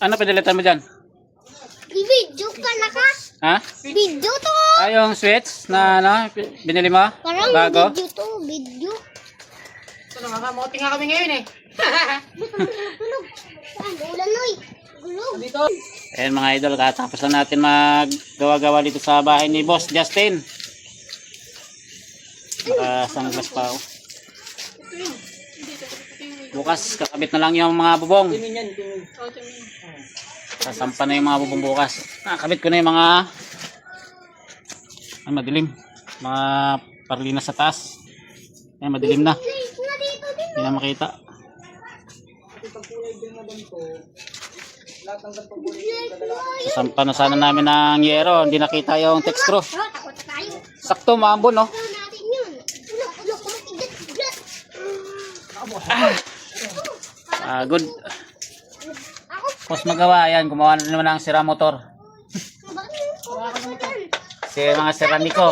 Ano pinalitan mo dyan? Video ka na ka? Ha? Video to! Yung switch na ano, binili mo? Parang Bago? video to, video. Ito na nga, moting nga kami ngayon eh. Tulog. Saan? Ulan noy. Gulog. Dito. Ayan mga idol, katapos lang natin maggawa-gawa dito sa bahay ni Boss Justin. Nakasanglas pa ako. Bukas kakabit na lang yung mga bubong. Timin yan, timin. Sasampa na yung mga bubong bukas. Nakakabit ko na yung mga ay madilim. Mga parlinas sa taas. Ay madilim na. Hindi na makita. Sasampa na sana namin ng yero. Hindi nakita yung text screw. Takot na tayo. Sakto maambon no. Ano natin yun? Ulok, kumakigat. Good. Tapos magawa yan. Gumawa na naman ng sira motor. Bakit yung kuha ka dyan? Kasi mga sira niko.